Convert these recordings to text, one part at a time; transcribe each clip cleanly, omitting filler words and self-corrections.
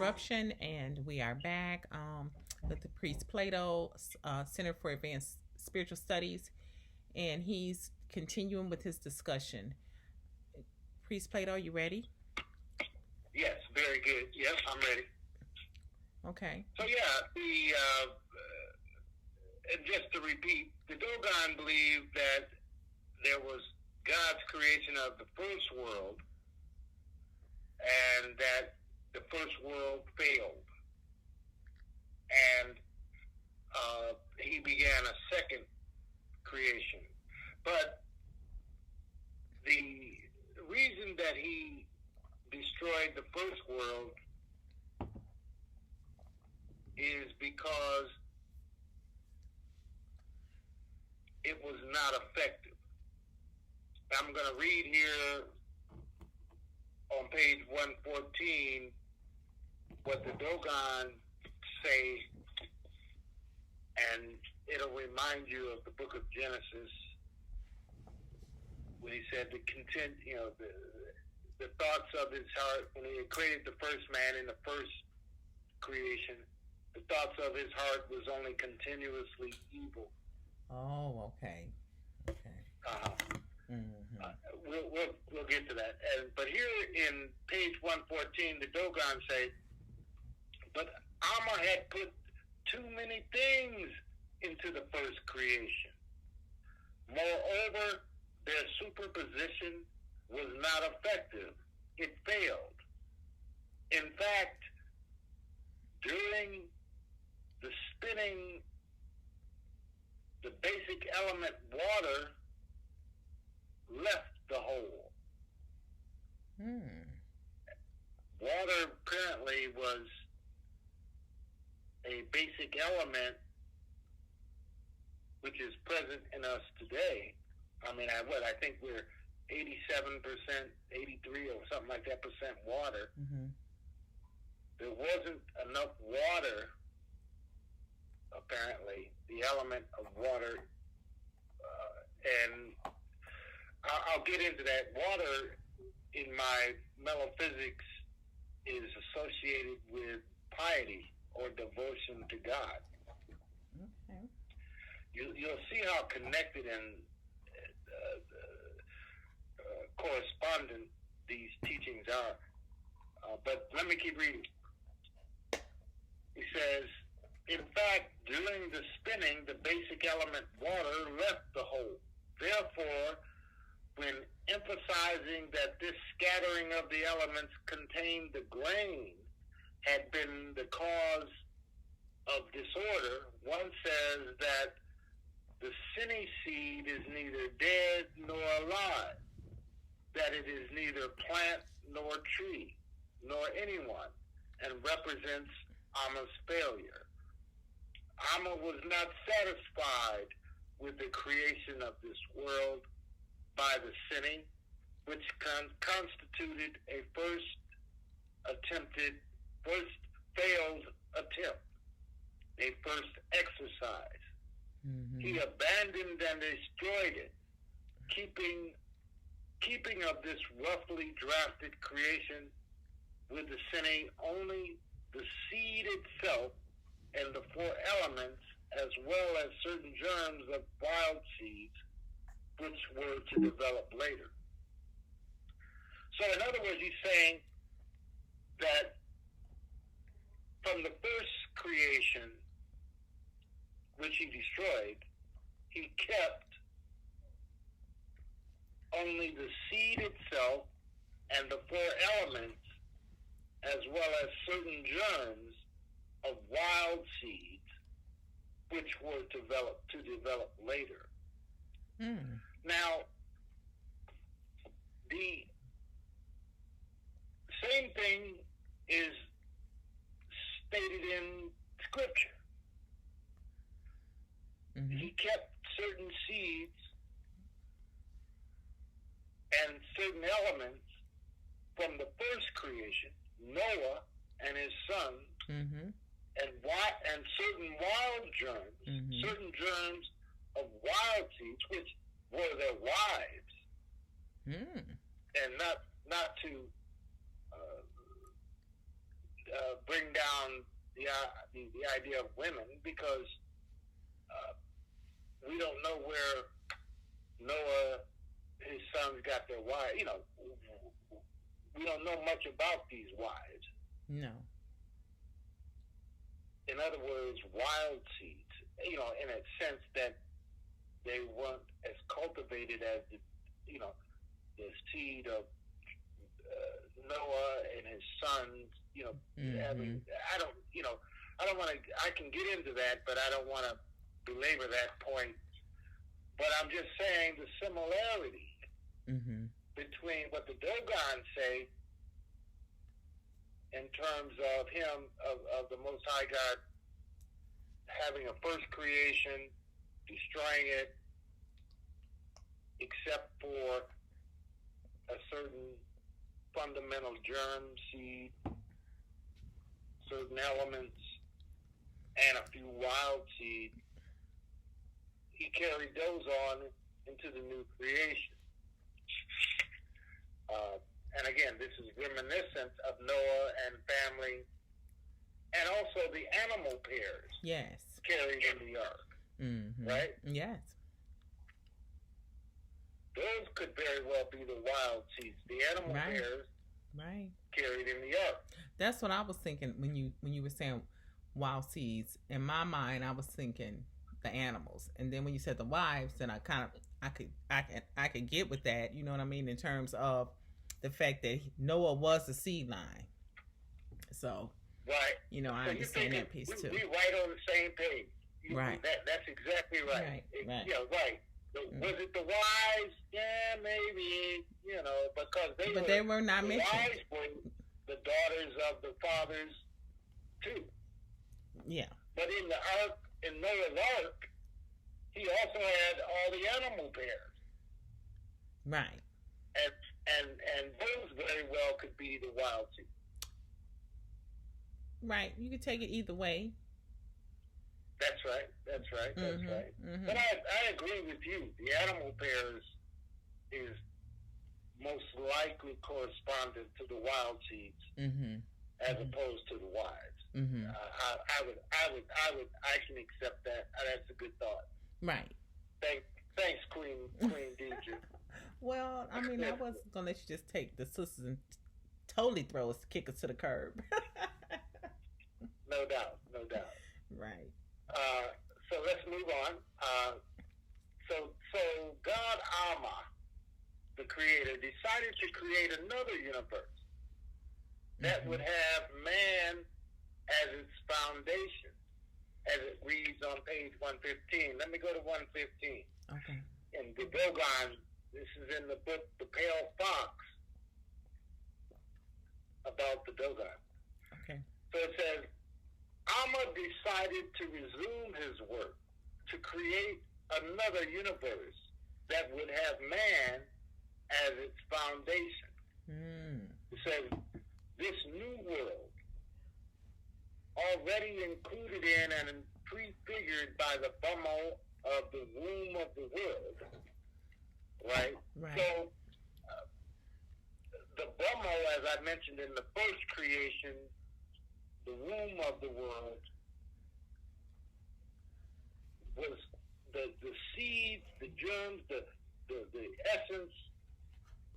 interruption, and we are back with the priest Plato, Center for Advanced Spiritual Studies, and he's continuing with his discussion. Priest Plato, are you ready? Yes, very good. Yes, I'm ready. Okay. So yeah, just to repeat, the Dogon believed that there was God's creation of the first world, and that the first world failed, and he began a second creation. But the reason that he destroyed the first world is because it was not effective. I'm going to read here on page 114 what the Dogon say, and it'll remind you of the book of Genesis when he said the content, the thoughts of his heart, when he had created the first man in the first creation, the thoughts of his heart was only continuously evil. Oh, okay. We'll get to that. But here in page 114, the Dogon say, but Amma had put too many things into the first creation. Moreover, their superposition was not effective. It failed. In fact, during the spinning, the basic element water left the whole. Water apparently was a basic element which is present in us today. I mean, I think we're 87%, 83 or something like that percent water. There wasn't enough water, apparently, the element of water, and I'll get into that. Water in my metaphysics is associated with piety or devotion to God. Okay. You'll see how connected and correspondent these teachings are. But let me keep reading. He says, in fact, during the spinning, the basic element water left the whole. Therefore, when emphasizing that this scattering of the elements contained the grain had been the cause of disorder, one says that the sinny seed is neither dead nor alive, that it is neither plant nor tree, nor anyone, and represents Amma's failure. Amma was not satisfied with the creation of this world by the sinning, which constituted a first failed attempt, a first exercise. He abandoned and destroyed it, keeping of this roughly drafted creation with the sinning only the seed itself and the four elements, as well as certain germs of wild seeds, which were to develop later. So in other words, he's saying that from the first creation, which he destroyed, he kept only the seed itself and the four elements, as well as certain germs of wild seeds, which were to develop later. Now, the same thing is stated in Scripture. He kept certain seeds and certain elements from the first creation, Noah and his sons, and certain wild germs, certain germs of wild seeds, which were their wives, and not to bring down the idea of women, because we don't know where Noah, his sons, got their wives. We don't know much about these wives. No. In other words, wild seeds. In a sense that they weren't as cultivated as the seed of Noah and his sons. Having, I don't want to. I can get into that, but I don't want to belabor that point. But I'm just saying the similarity between what the Dogons say in terms of him, of the Most High God having a first creation, destroying it, except for a certain fundamental germ seed, certain elements, and a few wild seeds. He carried those on into the new creation. And again, this is reminiscent of Noah and family, and also the animal pairs. Yes. Carried in the ark. Right? Yes. Those could very well be the wild seeds. The animal pairs carried in the ark. That's what I was thinking when you were saying wild seeds. In my mind, I was thinking the animals, and then when you said the wives, then I could get with that. You know what I mean, in terms of the fact that Noah was the seed line. So, right. I understand that piece too. We right on the same page. Right. That's exactly right. Right. Yeah, right. Was it the wives? Yeah, maybe. Because they were not mentioned. The wives were the daughters of the fathers too. Yeah. But in the ark, in Noah's ark, he also had all the animal pairs. Right. And those very well could be the wild seed. Right. You could take it either way. That's right. But I agree with you. The animal pairs is most likely correspondent to the wild seeds as opposed to the wives. I can accept that. That's a good thought. Right. Thanks, Queen Deidre. Well, I mean, I wasn't gonna let you just take the sisters and totally kick us to the curb. No doubt. Right. So let's move on. So God Amma, the Creator, decided to create another universe that would have man as its foundation, as it reads on page 115. Let me go to 115. Okay. In the Dogon, this is in the book The Pale Fox, about the Dogon. Okay. So it says, Amma decided to resume his work to create another universe that would have man as its foundation. It says, this new world, already included in and prefigured by the bummo of the womb of the world, right? So, the bummo, as I mentioned in the first creation, the womb of the world, was the seeds, the germs, the essence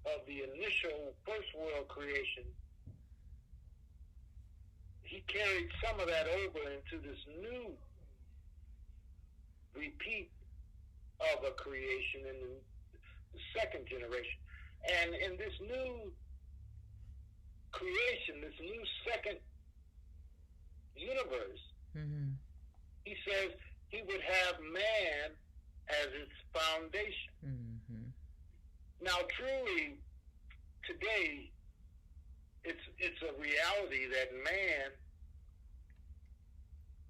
of the initial first world creation. He carried some of that over into this new repeat of a creation in the second generation. And in this new creation, this new second universe, he says he would have man as its foundation. Now, truly, today, it's a reality that man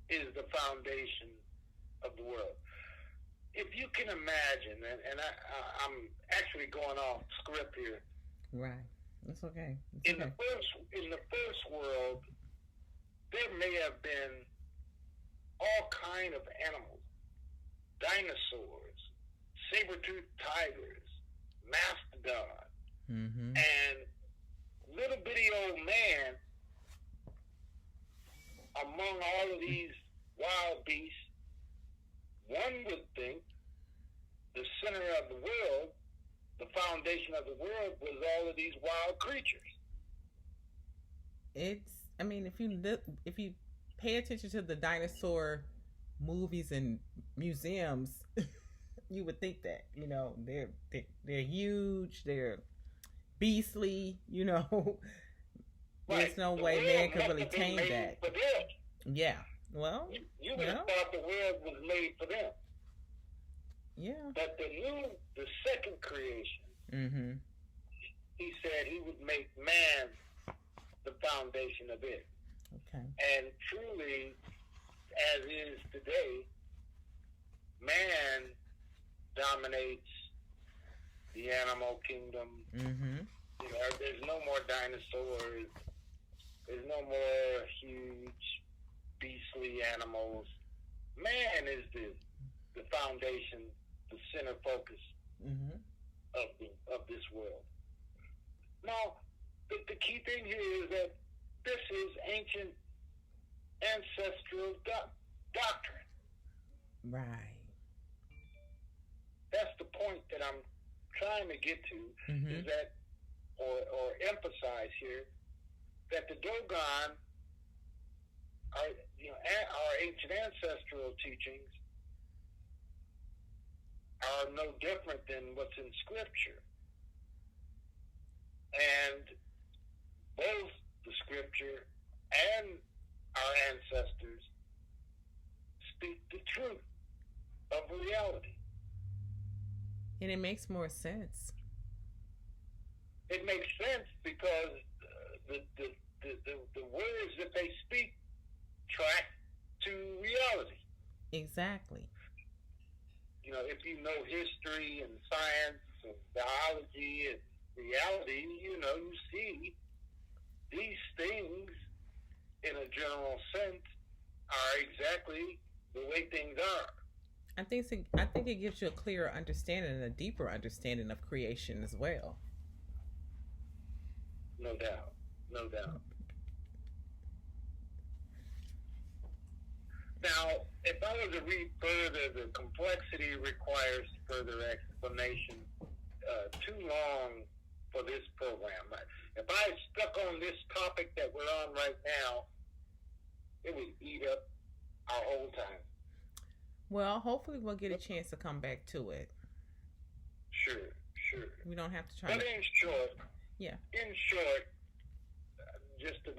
is the foundation of the world. If you can imagine, and I'm actually going off script here. Right. That's okay. In the first world, there may have been all kind of animals, dinosaurs, saber-toothed tigers, mastodon, and little bitty old man among all of these wild beasts, one would think the center of the world, the foundation of the world, was all of these wild creatures. I mean, if you pay attention to the dinosaur movies and museums, you would think that, they're huge, they're beastly, Right. There's no The way world man could must really have been tame made that. for them. Yeah. Well, You would have thought the world was made for them. yeah. But the second creation, Mm-hmm. he said he would make man the foundation of it. Okay. And truly, as is today, man dominates the animal kingdom. Mm-hmm. There's no more dinosaurs. There's no more huge, beastly animals. Man is the foundation, the center focus Mm-hmm. of this world. Now, the key thing here is that this is ancient ancestral doctrine. Right. That's the point that I'm trying to get to, Mm-hmm. is that, or emphasize here, that the Dogon, our ancient ancestral teachings, are no different than what's in Scripture. And both the Scripture and our ancestors speak the truth of reality. And it makes more sense. It makes sense because the words that they speak track to reality. Exactly. If you know history and science and biology and reality, you see these things in a general sense are exactly the way things are. I think it gives you a clearer understanding and a deeper understanding of creation as well. No doubt. No doubt. Now, if I was to read further, the complexity requires further explanation. Too long for this program. If I stuck on this topic that we're on right now, it would eat up our whole time. Well, hopefully we'll get a chance to come back to it. Sure. We don't have to try. But in short, just to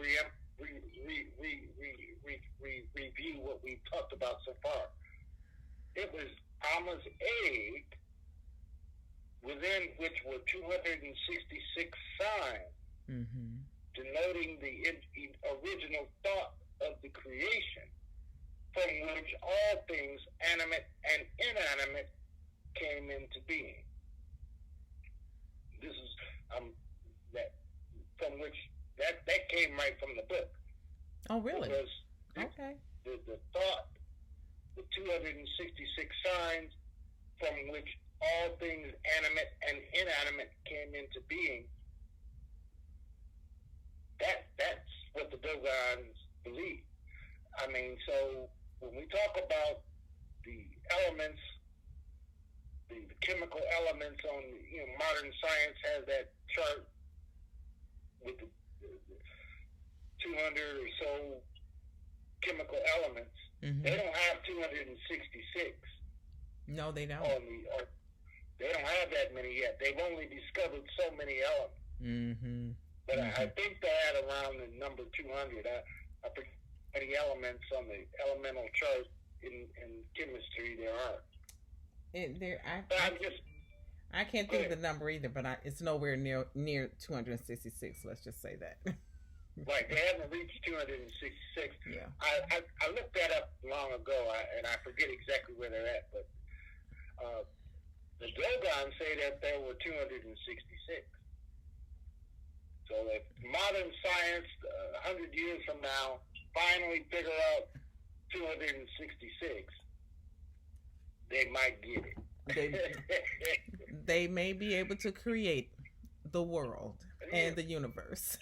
review what we've talked about so far, it was Alma's egg, within which were 266 signs, Mm-hmm. denoting the original thought of the creation, from which all things, animate and inanimate, came into being. This is that came right from the book. Oh, really? Because Okay. the thought, the 266 signs from which all things animate and inanimate came into being, that's what the Dogons believe. I mean, so when we talk about the elements, the chemical elements on, modern science has that chart with the 200 or so chemical elements. Mm-hmm. They don't have 266. No, they don't. They don't have that many yet. They've only discovered so many elements. Mm-hmm. But I think they're at around the number 200. I forget how many elements on the elemental chart in chemistry there are. I can't think of the number either, but it's nowhere near 266. Let's just say that. Right, they haven't reached 266. Yeah. I looked that up long ago, and I forget exactly where they're at, but the Dogons say that there were 266. So if modern science, 100 years from now, finally figure out 266, they might get it. They may be able to create the world and the universe.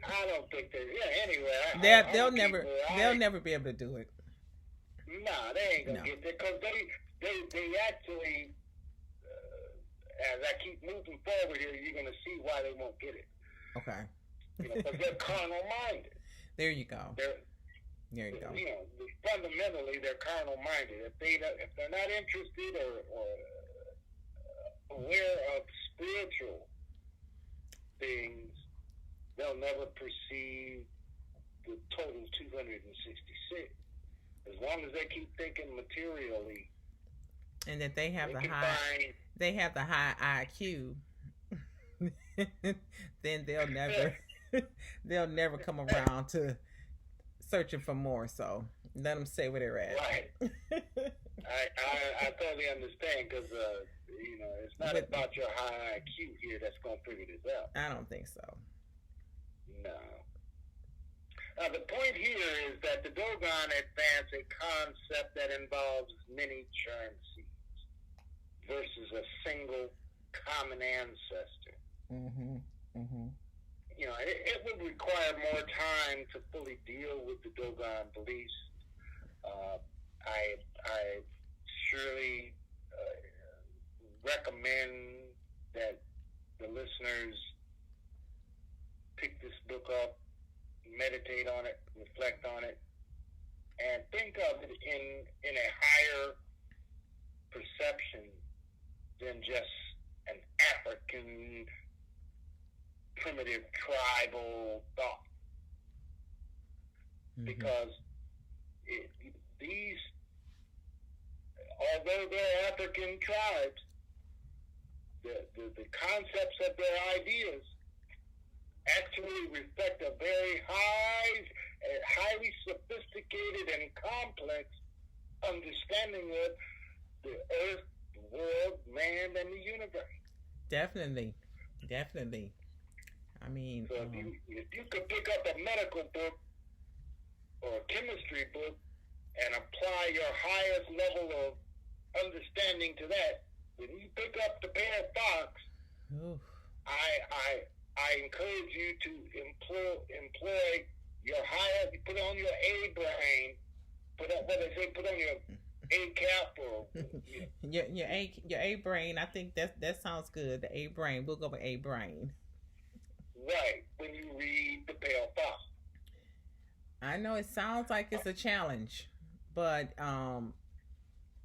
I don't think they. Yeah. Anyway, they'll never be able to do it. Nah, they ain't gonna get there because they actually. As I keep moving forward here, you're gonna see why they won't get it. Okay. Because they're carnal minded. There you go. There you go. Fundamentally, they're carnal minded. If they're not interested or aware of spiritual things, they'll never perceive the total 266. As long as they keep thinking materially, and that they have they have the high IQ, then they'll never come around to searching for more. So let them stay where they're at. Right. I totally understand because it's not about your high IQ here that's gonna figure this out. I don't think so. No. The point here is that the Dogon advance a concept that involves many germ seeds versus a single common ancestor. Mm-hmm. Mm-hmm. It would require more time to fully deal with the Dogon beliefs. I surely recommend that the listeners pick this book up, meditate on it, reflect on it, and think of it in a higher perception than just an African primitive tribal thought. Mm-hmm. Because these, although they're African tribes, the concepts of their ideas actually reflect a very highly sophisticated and complex understanding of the earth, the world, man, and the universe. Definitely. I mean, so if you could pick up a medical book or a chemistry book and apply your highest level of understanding to that, when you pick up the Bear Fox, I encourage you to employ your higher, put on your A brain, put on your A cap or your A brain. I think that sounds good. The A brain. We'll go with A brain. Right, when you read the Pale Fox. I know it sounds like it's a challenge, but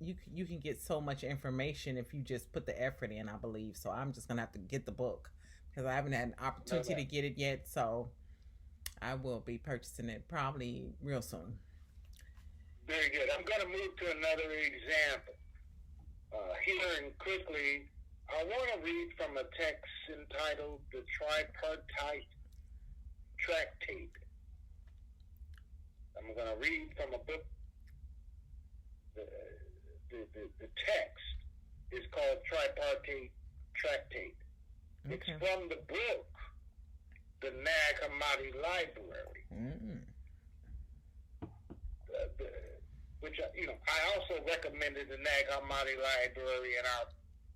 you can get so much information if you just put the effort in, I believe. So I'm just gonna have to get the book because I haven't had an opportunity to get it yet. So I will be purchasing it probably real soon. Very good. I'm going to move to another example. Here and quickly, I want to read from a text entitled The Tripartite Tractate. I'm going to read from a book. The text is called Tripartite Tractate. Okay. It's from the book, The Nag Hammadi Library. Mm-hmm. Which, I also recommended the Nag Hammadi Library in our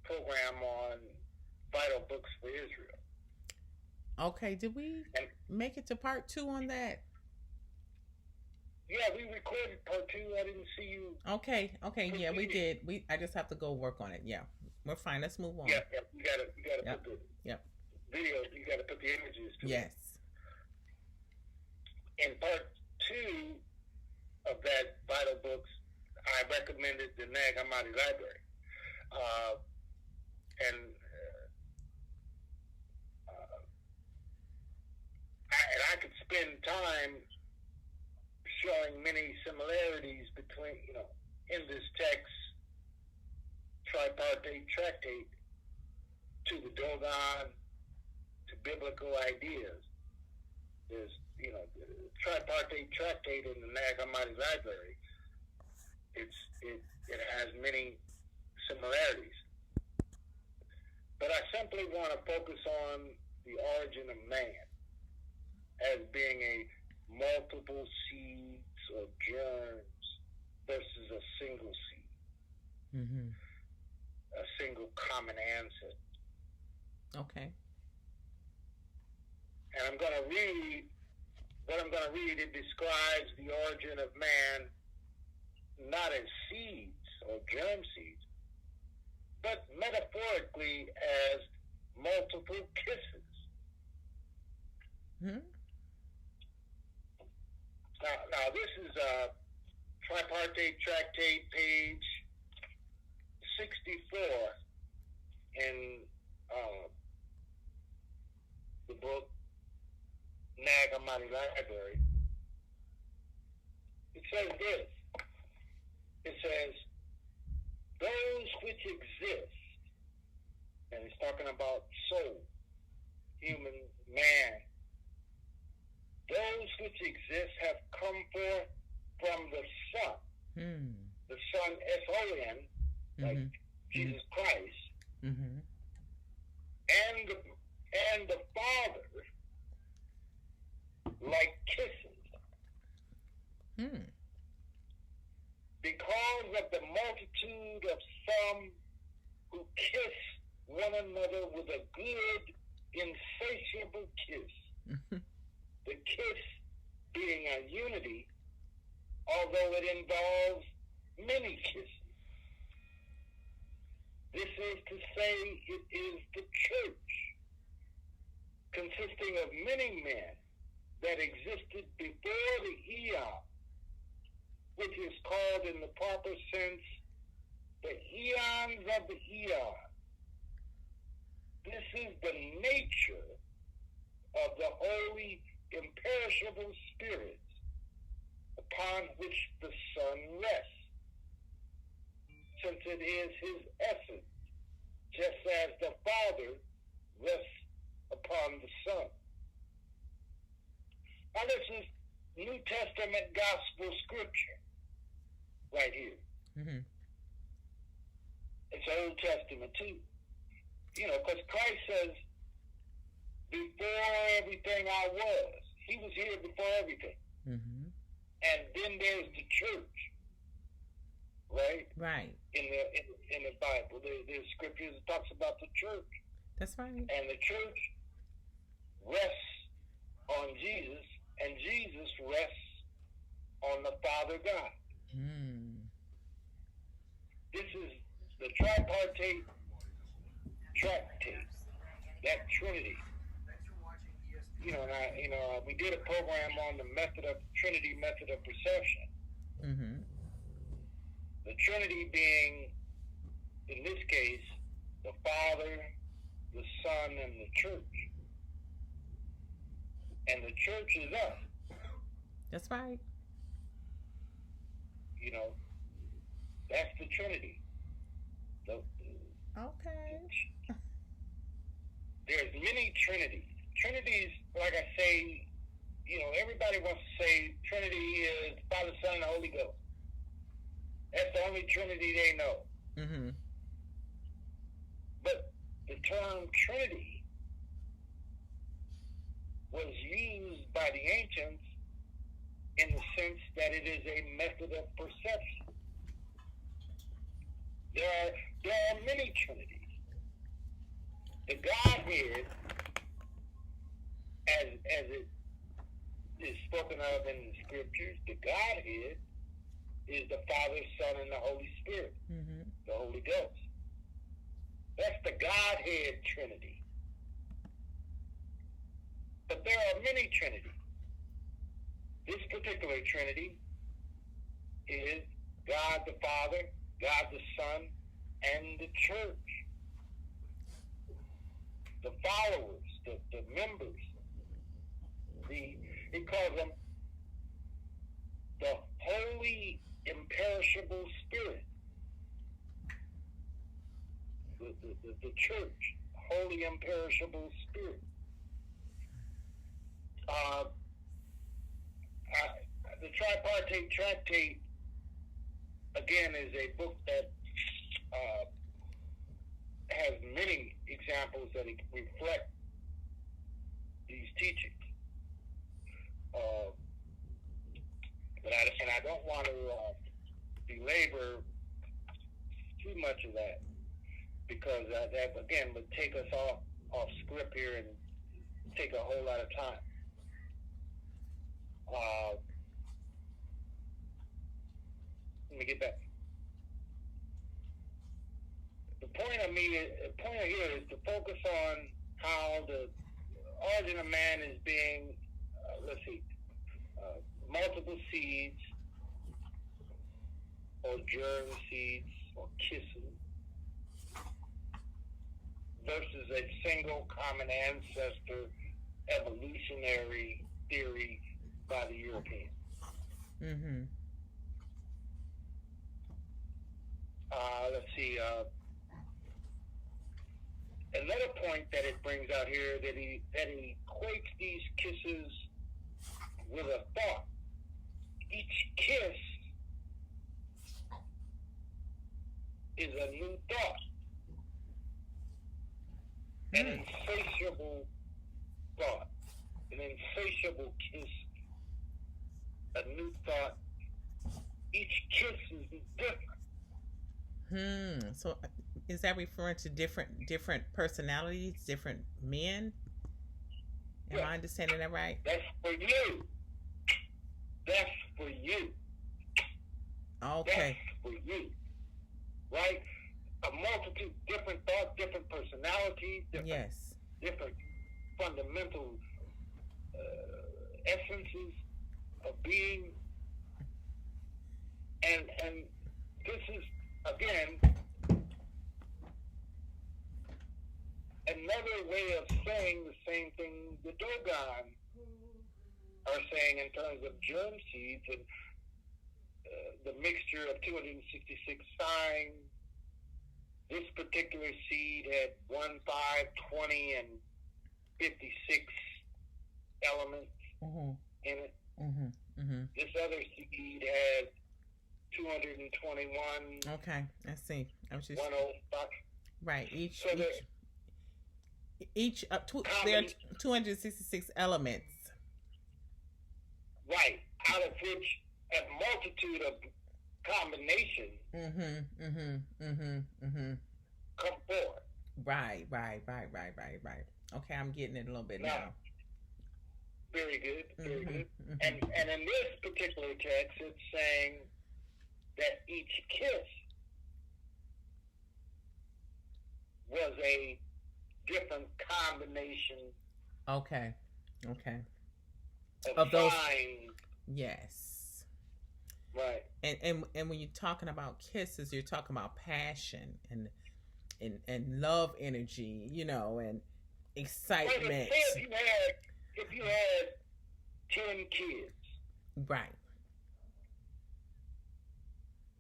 program on Vital Books for Israel. Okay, did we make it to part 2 on that? Yeah, we recorded part 2. I didn't see you. Okay, yeah, we did. I just have to go work on it. Yeah, we're fine. Let's move on. Yeah, you gotta put the video. You gotta put the images to yes. it. In part 2 of that Vital Books, I recommended the Nag Hammadi Library. I could spend time showing many similarities between, in this text, Tripartite Tractate, to the Dogon, to biblical ideas. There's, the Tripartite Tractate in the Nag Hammadi Library. It has many similarities. But I simply want to focus on the origin of man as being a multiple seeds or germs versus a single seed. Mm-hmm. A single common ancestor. Okay. And I'm going to read what I'm going to read, it describes the origin of man not as seeds or germ seeds, but metaphorically as multiple kisses. Hmm? Now this is tripartite tractate, page 64 in the book Nag Hammadi Library. It says this. It says, those which exist, and it's talking about soul, human, man, those which exist have come forth from the Son. The Son, S-O-N, like Jesus Christ, and the Father, like kisses. Because of the multitude of some who kiss one another with a good, insatiable kiss. The kiss being a unity, although it involves many kisses. This is to say, it is the church, consisting of many men that existed before the eon, which is called in the proper sense the eons of the eon. This is the nature of the holy, imperishable spirits upon which the Son rests, since it is his essence, just as the Father rests upon the Son. Now this is New Testament gospel scripture right here. It's Old Testament too. You know, because Christ says, before everything I was. He was here before everything. And then there's the church, right? Right. In the Bible, there's scriptures that talks about the church. That's right. And the church rests on Jesus, and Jesus rests on the Father God. This is the tripartite tractate, that Trinity. You know, we did a program on the Trinity method of perception. The Trinity being, in this case, the Father, the Son, and the church. And the church is us. That's right. You know, that's the Trinity. Okay. There's many Trinities. Trinities, like I say, you know, everybody wants to say Trinity is Father, Son, and Holy Ghost. That's the only Trinity they know. But the term Trinity was used by the ancients in the sense that it is a method of perception. There are many Trinities. The Godhead, as it is spoken of in the scriptures, the Godhead is the Father, Son, and the Holy Spirit, the Holy Ghost. That's the Godhead Trinity. But there are many Trinities. This particular Trinity is God the Father, God the Son, and the church. The followers, the members. He calls them the holy, imperishable spirit. The church, holy, imperishable spirit. The Tripartite Tractate, again, is a book that has many examples that reflect these teachings. But I don't want to belabor too much of that, because that again would take us off script here and take a whole lot of time. Uh, let me get back. The point here is to focus on how the origin of man is being, multiple seeds or germ seeds or kisses versus a single common ancestor evolutionary theory by the Europeans. Mm-hmm. Let's see. Another point that it brings out here that he equates these kisses with a thought. Each kiss is a new thought, an insatiable thought, an insatiable kiss, a new thought. Each kiss is different. So is that referring to different personalities, different men? Am I understanding that right? That's for you. That's for you. Okay. That's for you. Right? A multitude, different thoughts, different personalities, different fundamental essences of being. And this is, again, another way of saying the same thing the Dogon are saying in terms of germ seeds and the mixture of 266 signs. This particular seed had 1, 5, 20, and 56 elements in it. This other seed had 221. Okay, I see. I was just 105. Right. There are 266 elements. Right, out of which a multitude of combinations come forward. Right. Okay, I'm getting it a little bit now. Very good, very good. And in this particular text, it's saying that each kiss was a different combination. Okay. Of those. Yes. Right. And when you're talking about kisses, you're talking about passion and love energy, and excitement. Well, if you had 10 kids. Right.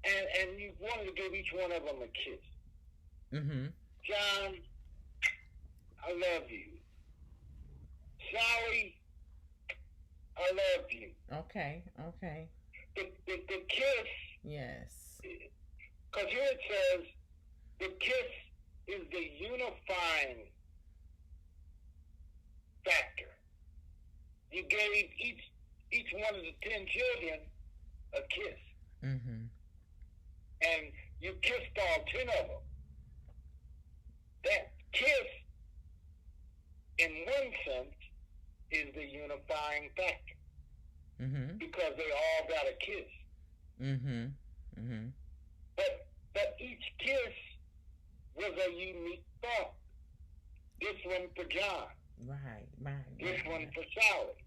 And you wanted to give each one of them a kiss. John, I love you. Sally, I love you. Okay. The kiss. Yes. Because here it says the kiss is the unifying factor. You gave each one of the 10 children a kiss. And you kissed all 10 of them. That kiss, in one sense, is the unifying factor. Because they all got a kiss. But each kiss was a unique thought. This one for John. Right. This one for Sally.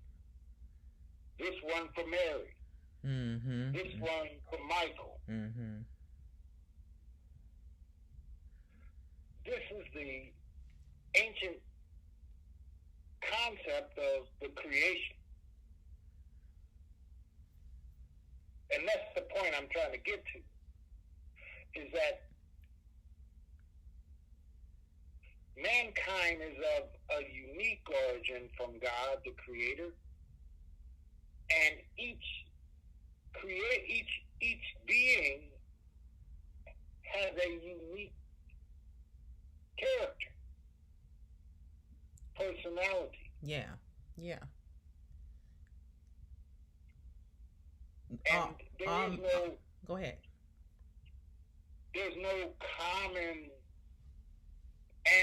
This one for Mary. This one for Michael. This is the ancient concept of the creation. And that's the point I'm trying to get to, is that mankind is of a unique origin from God, the Creator, and each being has a unique character, personality. Yeah. And there is no. Go ahead. There's no common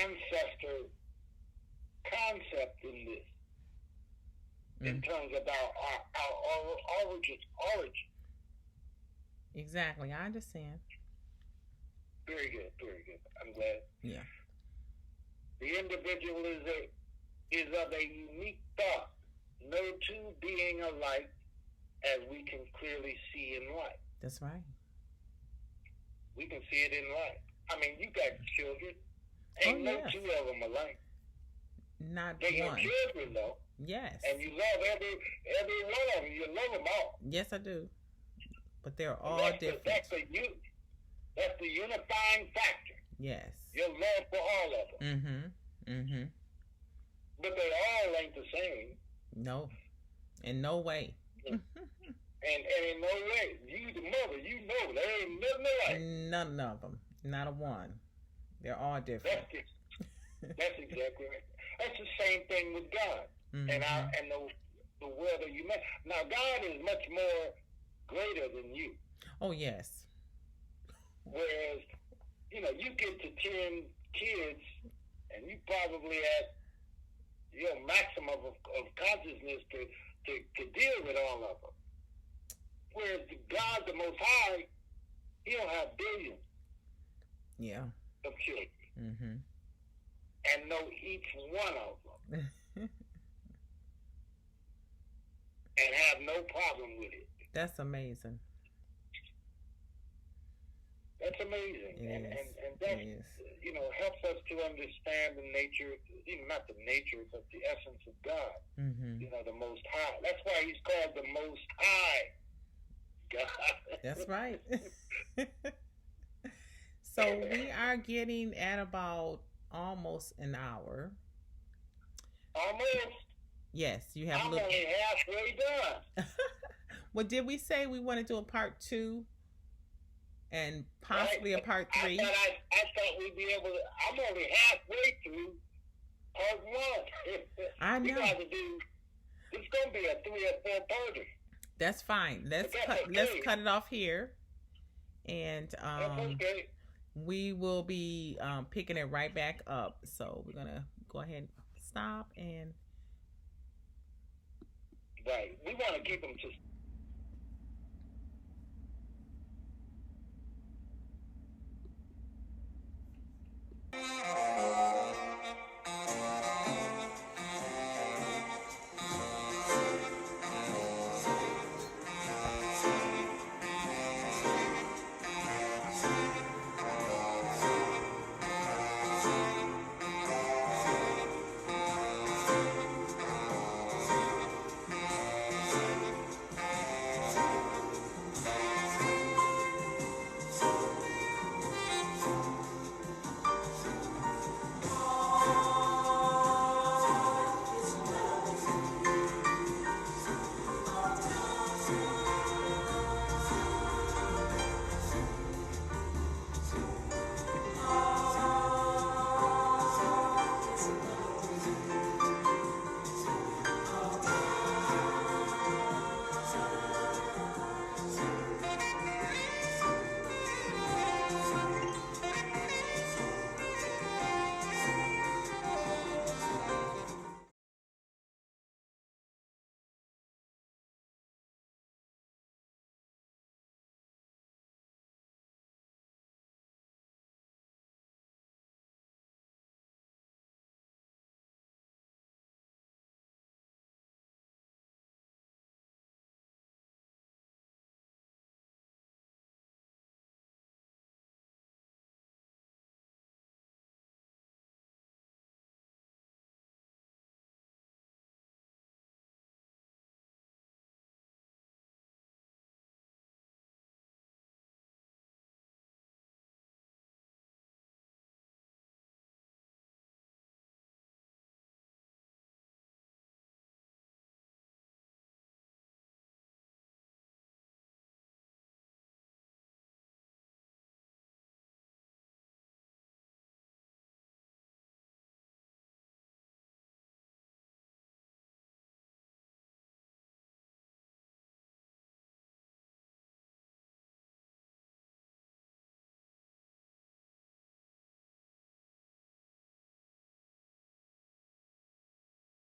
ancestor concept in in Mm. terms of our origin. Exactly. I understand. Very good, very good. I'm glad. Yeah. The individual is of a unique thought, no two being alike, as we can clearly see in life. That's right. We can see it in life. I mean, you got children. Oh, Ain't no yes. two of them alike. Not They're your one. children, though. Yes. And you love every one of them. You love them all. Yes, I do. But they're all different. That's the unifying factor. Yes. Your love for all of them. Mm-hmm. Mm-hmm. But they all ain't the same. No. In no way. And in no way. You the mother, you know there ain't nothing alike. None of them. Not a one. They're all different. That's exactly right. That's the same thing with God. Mm-hmm. And the world that you met. Now God is much more greater than you. Oh, yes. Whereas, you get to 10 kids and you probably at your maximum of consciousness to deal with all of them. Whereas God, the Most High, He don't have billions Yeah. of children Mm-hmm. and know each one of them and have no problem with it. That's amazing. That's amazing. It and is. that, It is. helps us to understand the nature, not the nature, but the essence of God. Mm-hmm. The Most High. That's why He's called the Most High God. That's right. So we are getting at about almost an hour. Almost. Yes, you have I'm a little. only halfway done. Well, did we say we want to do a part 2 and possibly Right. a part 3? I thought we'd be able to. I'm only halfway through part 1. I know. We got to do. It's gonna be a 3 or 4 parter. That's fine. Let's That's cut. okay. Let's cut it off here, and That's okay. we will be picking it right back up. So we're gonna go ahead and stop and. Right. We want to keep them to